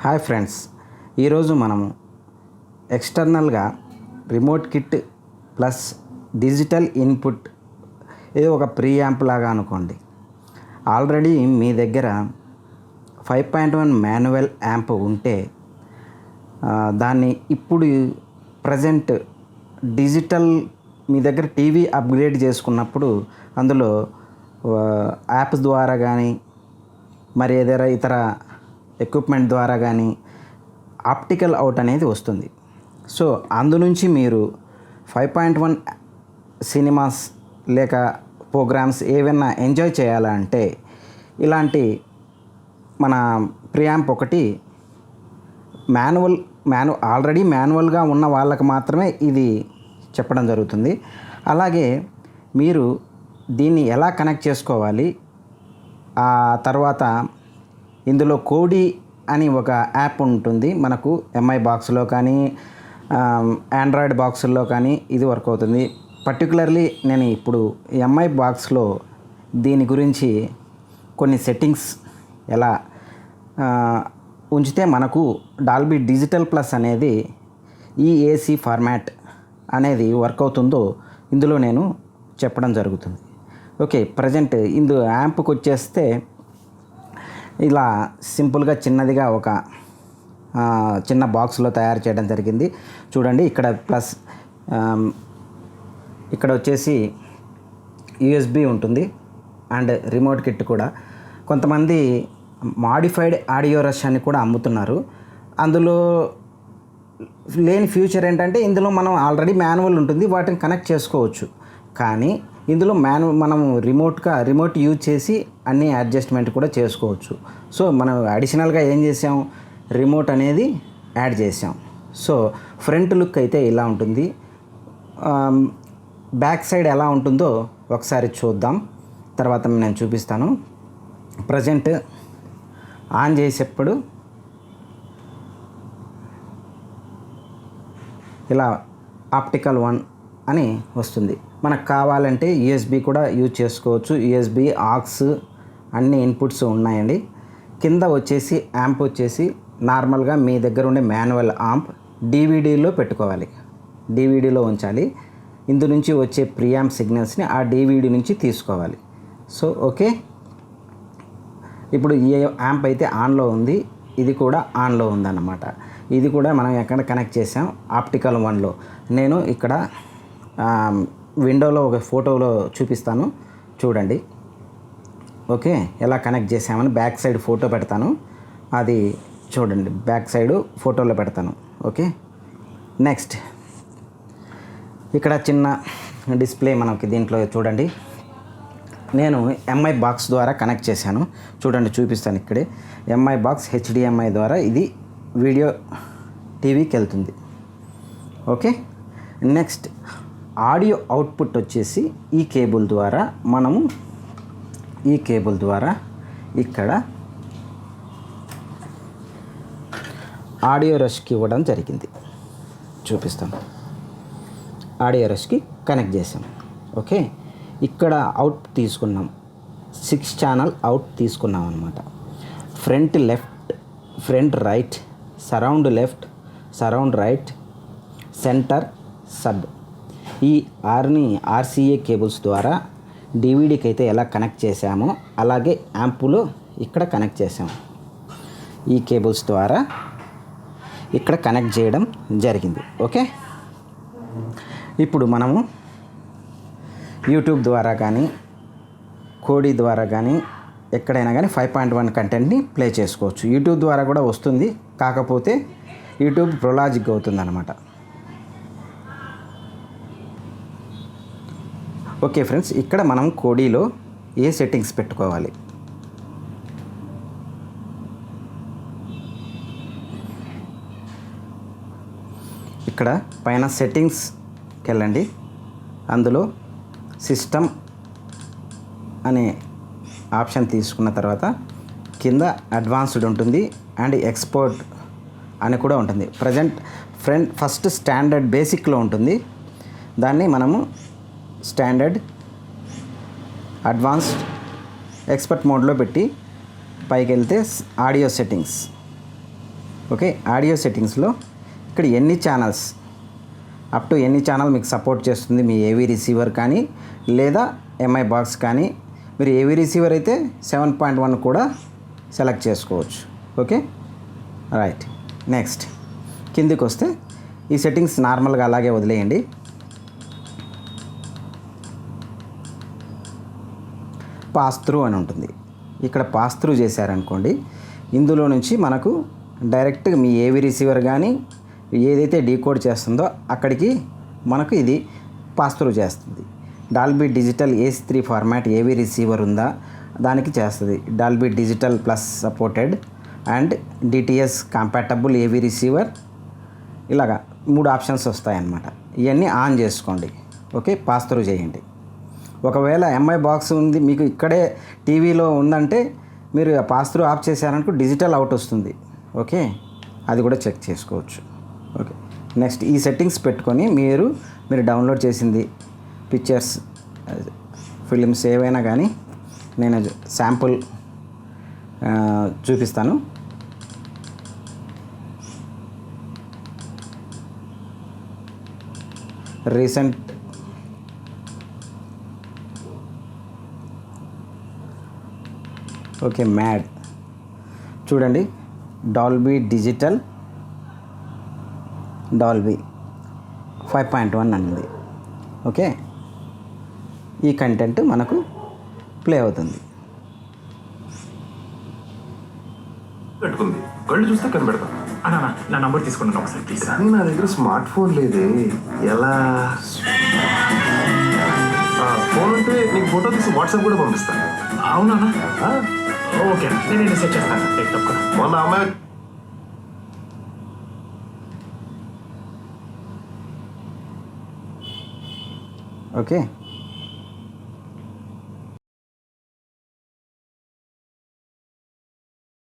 Hi friends, ఈరోజు మనము ఎక్స్టర్నల్గా remote kit plus digital input, ఇది ఒక ప్రీ యాంప్ లాగా అనుకోండి. ఆల్రెడీ మీ దగ్గర 5.1 మాన్యువల్ యాంప్ ఉంటే దాన్ని ఇప్పుడు ప్రజెంట్ డిజిటల్ మీ దగ్గర టీవీ అప్గ్రేడ్ చేసుకున్నప్పుడు అందులో యాప్ ద్వారా కానీ మరి ఏదైనా ఇతర ఎక్విప్మెంట్ ద్వారా కానీ ఆప్టికల్ అవుట్ అనేది వస్తుంది. సో అందునుంచి మీరు 5.1 సినిమాస్ లేక ప్రోగ్రామ్స్ ఏవైనా ఎంజాయ్ చేయాలంటే ఇలాంటి మన ప్రియాంప్ ఒకటి ఆల్రెడీ మాన్యువల్గా ఉన్న వాళ్ళకి మాత్రమే ఇది చెప్పడం జరుగుతుంది. అలాగే మీరు దీన్ని ఎలా కనెక్ట్ చేసుకోవాలి, ఆ తర్వాత ఇందులో కోడి అని ఒక యాప్ ఉంటుంది మనకు ఎంఐ బాక్స్లో కానీ ఆండ్రాయిడ్ బాక్సుల్లో కానీ ఇది వర్క్ అవుతుంది. పర్టికులర్లీ నేను ఇప్పుడు ఎంఐ బాక్స్లో దీని గురించి కొన్ని సెట్టింగ్స్ ఎలా ఉంచితే మనకు డాల్బీ డిజిటల్ ప్లస్ అనేది ఈ ఏసీ ఫార్మాట్ అనేది వర్క్ అవుతుందో ఇందులో నేను చెప్పడం జరుగుతుంది. ఓకే, ప్రజెంట్ యాంప్కి వచ్చేస్తే ఇలా సింపుల్గా చిన్నదిగా ఒక చిన్న బాక్స్లో తయారు చేయడం జరిగింది. చూడండి, ఇక్కడ ప్లస్ ఇక్కడ వచ్చేసి యూఎస్బి ఉంటుంది అండ్ రిమోట్ కిట్ కూడా. కొంతమంది మాడిఫైడ్ ఆడియో రష్ అని కూడా అమ్ముతున్నారు. అందులో లేని ఫ్యూచర్ ఏంటంటే ఇందులో మనం ఆల్రెడీ మాన్యువల్ ఉంటుంది, వాటిని కనెక్ట్ చేసుకోవచ్చు. కానీ ఇందులో మనం రిమోట్ యూజ్ చేసి అన్ని అడ్జస్ట్మెంట్ కూడా చేసుకోవచ్చు. సో మనం అడిషనల్గా ఏం చేసాం, రిమోట్ అనేది యాడ్ చేసాం. సో ఫ్రంట్ లుక్ అయితే ఇలా ఉంటుంది. బ్యాక్ సైడ్ ఎలా ఉంటుందో ఒకసారి చూద్దాం, తర్వాత నేను చూపిస్తాను. ప్రజెంట్ ఆన్ చేసేప్పుడు ఇలా ఆప్టికల్ 1 అని వస్తుంది. మనకు కావాలంటే యూఎస్బి కూడా యూజ్ చేసుకోవచ్చు. యూఎస్బి, ఆక్స్ అన్ని ఇన్పుట్స్ ఉన్నాయండి. కింద వచ్చేసి యాంప్ వచ్చేసి నార్మల్గా మీ దగ్గర ఉండే మాన్యువల్ యాంప్ డివిడీలో పెట్టుకోవాలి, డివిడీలో ఉంచాలి. ఇందు నుంచి వచ్చే ప్రియాంప్ సిగ్నల్స్ని ఆ డివిడీ నుంచి తీసుకోవాలి. సో ఓకే, ఇప్పుడు ఈ యాంప్ అయితే ఆన్లో ఉంది, ఇది కూడా ఆన్లో ఉందన్నమాట. ఇది కూడా మనం ఎక్కడ కనెక్ట్ చేసాం, ఆప్టికల్ 1లో. నేను ఇక్కడ విండోలో ఒక ఫోటోలో చూపిస్తాను, చూడండి. ఓకే, ఎలా కనెక్ట్ చేసామని బ్యాక్ సైడ్ ఫోటో పెడతాను, అది చూడండి, బ్యాక్ సైడ్ ఫోటోలో పెడతాను. ఓకే, నెక్స్ట్ ఇక్కడ చిన్న డిస్ప్లే మనకి దీంట్లో చూడండి. నేను ఎంఐ బాక్స్ ద్వారా కనెక్ట్ చేశాను, చూడండి, చూపిస్తాను. ఇక్కడే ఎంఐ బాక్స్ హెచ్డిఎంఐ ద్వారా ఇది వీడియో టీవీకి వెళ్తుంది. ఓకే, నెక్స్ట్ ఆడియో అవుట్పుట్ వచ్చేసి ఈ కేబుల్ ద్వారా ఇక్కడ ఆడియో రష్కి ఇవ్వడం జరిగింది. చూపిస్తాను, ఆడియో రష్కి కనెక్ట్ చేసాం. ఓకే, ఇక్కడ అవుట్ తీసుకున్నాం, 6 ఛానల్ అవుట్ తీసుకున్నాం అనమాట. Front left, front right, surround left, surround right, centre, sub. ఈ ఆర్సీఏ కేబుల్స్ ద్వారా డివిడీకి అయితే ఎలా కనెక్ట్ చేసామో అలాగే యాంపులో ఇక్కడ కనెక్ట్ చేసాము. ఈ కేబుల్స్ ద్వారా ఇక్కడ కనెక్ట్ చేయడం జరిగింది. ఓకే, ఇప్పుడు మనము యూట్యూబ్ ద్వారా కానీ కోడి ద్వారా కానీ ఎక్కడైనా కానీ 5.1 కంటెంట్ని ప్లే చేసుకోవచ్చు. యూట్యూబ్ ద్వారా కూడా వస్తుంది, కాకపోతే యూట్యూబ్ ప్రొలాజిక్ అవుతుంది అన్నమాట. ఓకే ఫ్రెండ్స్, ఇక్కడ మనం కోడిలో ఏ సెట్టింగ్స్ పెట్టుకోవాలి, ఇక్కడ పైన సెట్టింగ్స్కి వెళ్ళండి. అందులో సిస్టమ్ అనే ఆప్షన్ తీసుకున్న తర్వాత కింద అడ్వాన్స్డ్ ఉంటుంది అండ్ ఎక్స్పోర్ట్ అని కూడా ఉంటుంది. ఫస్ట్ స్టాండర్డ్ బేసిక్లో ఉంటుంది, దాన్ని మనము స్టాండర్డ్, అడ్వాన్స్డ్, ఎక్స్పర్ట్ మోడ్లో పెట్టి పైకి వెళ్తే ఆడియో సెట్టింగ్స్ ఓకే, ఆడియో సెట్టింగ్స్లో ఇక్కడ ఎన్ని ఛానల్స్ అప్ టు ఎన్ని ఛానల్ మీకు సపోర్ట్ చేస్తుంది మీ ఏవీ రిసీవర్ కానీ లేదా ఎంఐ బాక్స్ కానీ. మీరు ఏవీ రిసీవర్ అయితే 7.1 కూడా సెలెక్ట్ చేసుకోవచ్చు. Okay right. నెక్స్ట్ కిందికి వస్తే ఈ సెట్టింగ్స్ నార్మల్గా అలాగే వదిలేయండి. పాస్ త్రూ అని ఉంటుంది. ఇక్కడ పాస్ త్రూ చేశారనుకోండి, ఇందులో నుంచి మనకు డైరెక్ట్గా మీ ఏవీ రిసీవర్ కానీ ఏదైతే డీకోడ్ చేస్తుందో అక్కడికి మనకు ఇది పాస్ త్రూ చేస్తుంది. డాల్బీ డిజిటల్ AC3 ఫార్మాట్ ఏవీ రిసీవర్ ఉందా దానికి చేస్తుంది. Dolby digital plus supported and DTS compatible ఏవీ రిసీవర్, ఇలాగా 3 ఆప్షన్స్ వస్తాయన్నమాట. ఇవన్నీ ఆన్ చేసుకోండి. ఓకే, పాస్ త్రూ చేయండి. ఒకవేళ ఎంఐ బాక్స్ ఉంది మీకు ఇక్కడే టీవీలో ఉందంటే మీరు పాస్ త్రూ ఆఫ్ చేశారనుకో డిజిటల్ అవుట్ వస్తుంది. ఓకే, అది కూడా చెక్ చేసుకోవచ్చు. ఓకే, నెక్స్ట్ ఈ సెట్టింగ్స్ పెట్టుకొని మీరు డౌన్లోడ్ చేసింది పిక్చర్స్, ఫిలిమ్స్ ఏవైనా కానీ నేను శాంపుల్ చూపిస్తాను. రీసెంట్ ఓకే మ్యాడ్ చూడండి, డాల్బీ డిజిటల్ డాల్బీ 5.1 అన్నది. ఓకే, ఈ కంటెంట్ మనకు ప్లే అవుతుంది. పెట్టుకుంది కళ్ళు చూస్తే కనబెడతాం. అన్నా నా నంబర్ తీసుకున్నాను ఒకసారి ప్లీజ్. కానీ నా దగ్గర స్మార్ట్ ఫోన్ లేదే, ఎలా? ఫోన్ ఉంటే నీకు ఫోటో తీసి వాట్సాప్ కూడా పంపిస్తాను. అవునా? ఓకే, నేను సెట్ చేస్తాను. తప్పకుండా. మొన్న అమ్మాయి ఓకే